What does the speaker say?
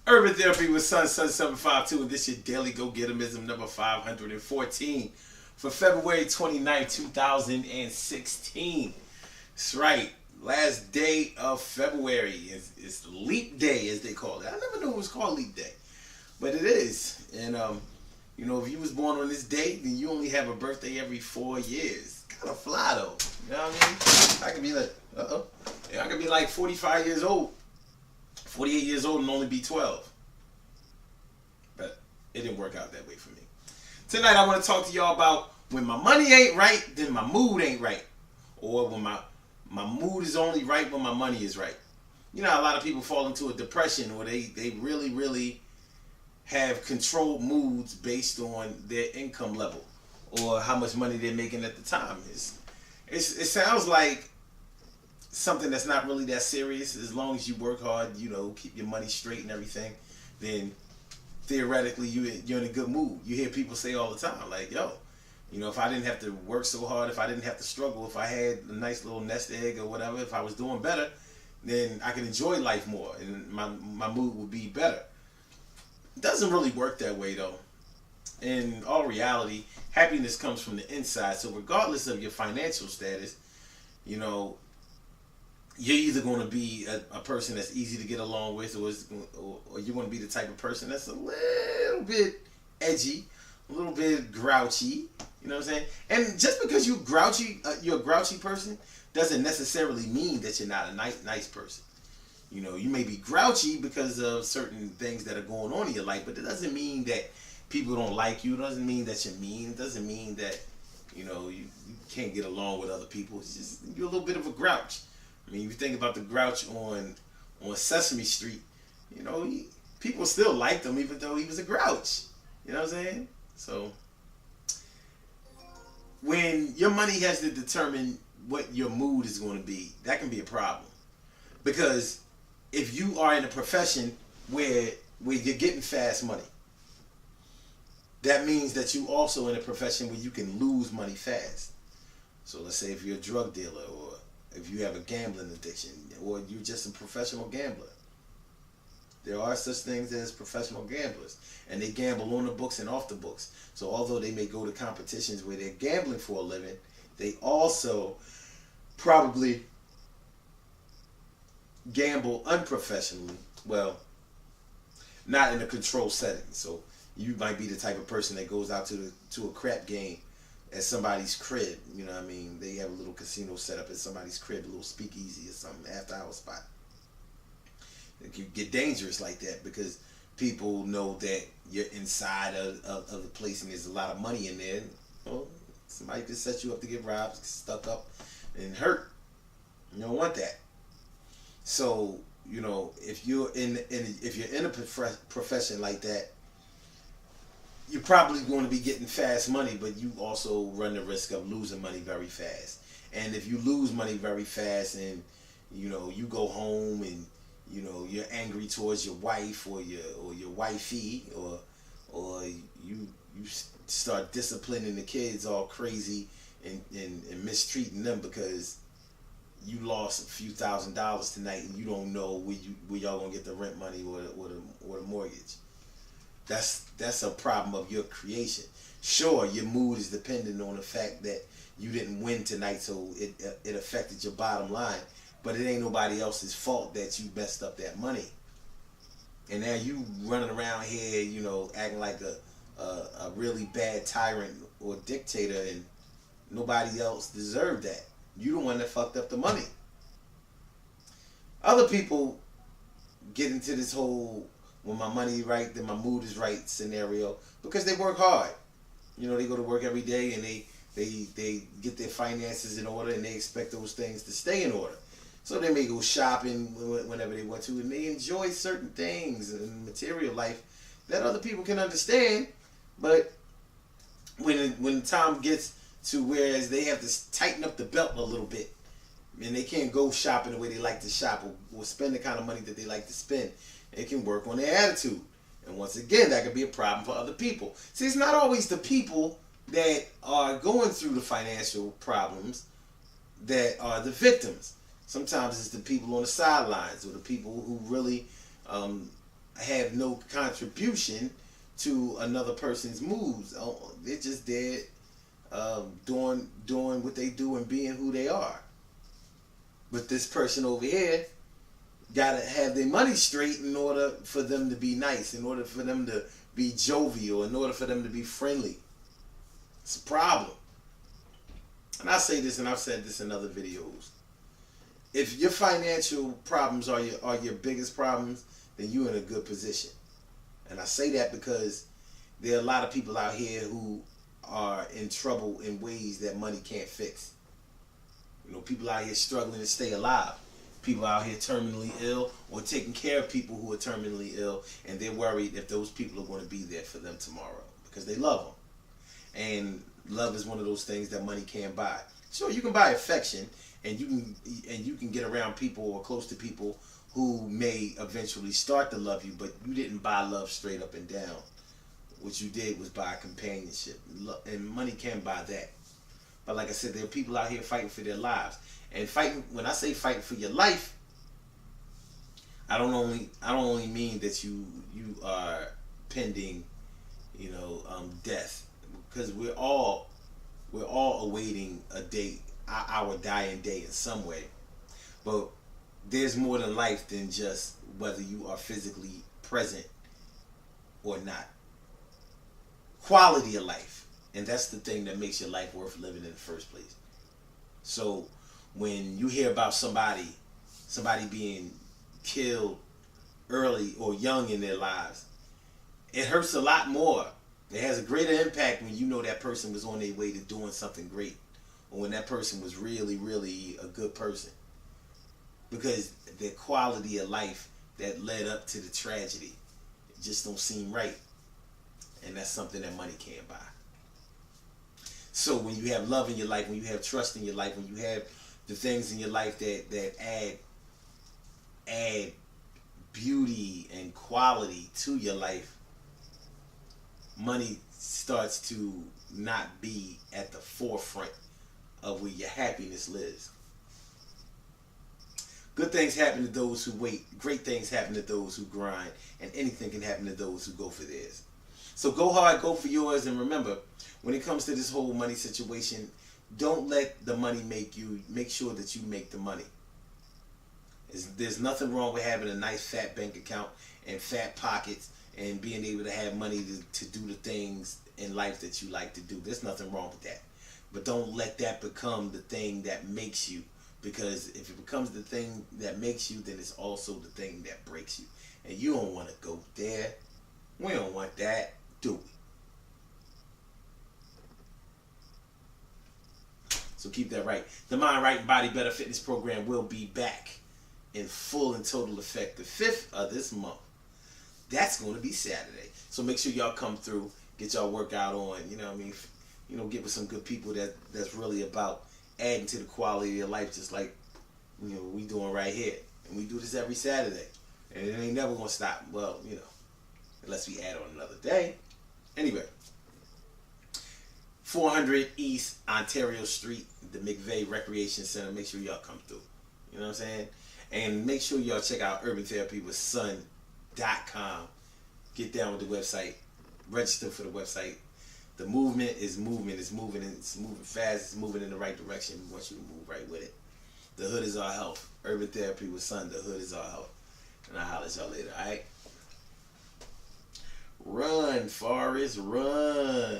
Urban Therapy with Sun752, and this is your daily go-getterism number 514 for February 29th, 2016. That's right. Last day of February is Leap Day, as they call it. I never knew it was called Leap Day, but it is. And if you was born on this day, then you only have a birthday every 4 years. Kind of fly though. You know what I mean? I could be like, I could be like 45 years old, 48 years old, and only be 12. But it didn't work out that way for me. Tonight I want to talk to y'all about when my money ain't right, then my mood ain't right, or when my mood is only right when my money is right. You know, a lot of people fall into a depression, or they really have controlled moods based on their income level or how much money they're making at the time. It sounds like something that's not really that serious. As long as you work hard, keep your money straight and everything, then theoretically you're in a good mood. You hear people say all the time, like, yo, if I didn't have to work so hard, if I didn't have to struggle, if I had a nice little nest egg or whatever, if I was doing better, then I could enjoy life more and my mood would be better. It doesn't really work that way though. In all reality, happiness comes from the inside. So regardless of your financial status, you know, you're either going to be a person that's easy to get along with, or you're going to be the type of person that's a little bit edgy, a little bit grouchy. You know what I'm saying? And just because you're a grouchy person, doesn't necessarily mean that you're not a nice person. You may be grouchy because of certain things that are going on in your life, but it doesn't mean that people don't like you. It doesn't mean that you're mean. It doesn't mean that you can't get along with other people. It's just you're a little bit of a grouch. I mean, if you think about the grouch on Sesame Street, people still liked him even though he was a grouch. You know what I'm saying? So when your money has to determine what your mood is going to be, that can be a problem. Because if you are in a profession where you're getting fast money, that means that you also in a profession where you can lose money fast. So let's say if you're a drug dealer, or if you have a gambling addiction, or you're just a professional gambler. There are such things as professional gamblers, and they gamble on the books and off the books. So although they may go to competitions where they're gambling for a living, they also probably gamble unprofessionally. Well, not in a controlled setting. So you might be the type of person that goes out to a crap game at somebody's crib. You know what I mean? They have a little casino set up at somebody's crib, a little speakeasy or something, after hour spot. It can get dangerous like that because people know that you're inside of the place and there's a lot of money in there. Well, somebody could set you up to get robbed, stuck up, and hurt. You don't want that. So if you're in a profession like that, you're probably going to be getting fast money, but you also run the risk of losing money very fast. And if you lose money very fast, and you go home and you're angry towards your wife or your wifey, or you start disciplining the kids all crazy and mistreating them because you lost a few $1,000s tonight and you don't know where y'all gonna get the rent money or the mortgage. That's a problem of your creation. Sure, your mood is dependent on the fact that you didn't win tonight, so it affected your bottom line. But it ain't nobody else's fault that you messed up that money. And now you running around here, acting like a really bad tyrant or dictator, and nobody else deserved that. You the one that fucked up the money. Other people get into this whole when my money right, then my mood is right scenario because they work hard. They go to work every day and they get their finances in order and they expect those things to stay in order. So they may go shopping whenever they want to, and they enjoy certain things in material life that other people can understand. But when time gets to whereas they have to tighten up the belt a little bit, and they can't go shopping the way they like to shop, or spend the kind of money that they like to spend, it can work on their attitude. And once again, that could be a problem for other people. See, it's not always the people that are going through the financial problems that are the victims. Sometimes it's the people on the sidelines, or the people who really have no contribution to another person's moves. Oh, they're just there doing what they do and being who they are. But this person over here gotta have their money straight in order for them to be nice, in order for them to be jovial, in order for them to be friendly. It's a problem. And I say this, and I've said this in other videos. If your financial problems are your biggest problems, then you're in a good position. And I say that because there are a lot of people out here who are in trouble in ways that money can't fix. You know, people out here struggling to stay alive. People out here terminally ill or taking care of people who are terminally ill, and they're worried if those people are going to be there for them tomorrow because they love them. And love is one of those things that money can't buy. Sure, you can buy affection, and you can get around people or close to people who may eventually start to love you, but you didn't buy love straight up and down. What you did was buy companionship, and money can't buy that. But like I said, there are people out here fighting for their lives. And fighting, when I say fighting for your life, I don't only mean that you are pending, death, because we're all awaiting a day, our dying day in some way. But there's more than life than just whether you are physically present or not. Quality of life, and that's the thing that makes your life worth living in the first place. So when you hear about somebody being killed early or young in their lives, it hurts a lot more. It has a greater impact when you know that person was on their way to doing something great, or when that person was really, really a good person. Because the quality of life that led up to the tragedy, it just don't seem right. And that's something that money can't buy. So when you have love in your life, when you have trust in your life, when you have the things in your life that add beauty and quality to your life, money starts to not be at the forefront of where your happiness lives. Good things happen to those who wait. Great things happen to those who grind. And anything can happen to those who go for theirs. So go hard, go for yours. And remember, when it comes to this whole money situation, don't let the money make you. Make sure that you make the money. There's nothing wrong with having a nice fat bank account and fat pockets and being able to have money to do the things in life that you like to do. There's nothing wrong with that. But don't let that become the thing that makes you. Because if it becomes the thing that makes you, then it's also the thing that breaks you. And you don't want to go there. We don't want that, do we? So keep that right. The Mind, Right, and Body Better Fitness program will be back in full and total effect the 5th of this month. That's going to be Saturday. So make sure y'all come through, get y'all workout on, get with some good people that's really about adding to the quality of your life, just like we doing right here. And we do this every Saturday. And it ain't never going to stop. Well, unless we add on another day. Anyway, 400 East Ontario Street, the McVeigh Recreation Center. Make sure y'all come through. You know what I'm saying? And make sure y'all check out UrbanTherapyWithSun.com. Get down with the website. Register for the website. The movement is moving. It's moving fast. It's moving in the right direction. We want you to move right with it. The hood is our health. Urban Therapy with Sun. The hood is our health. And I'll holler at y'all later, alright? Run, Forrest, run.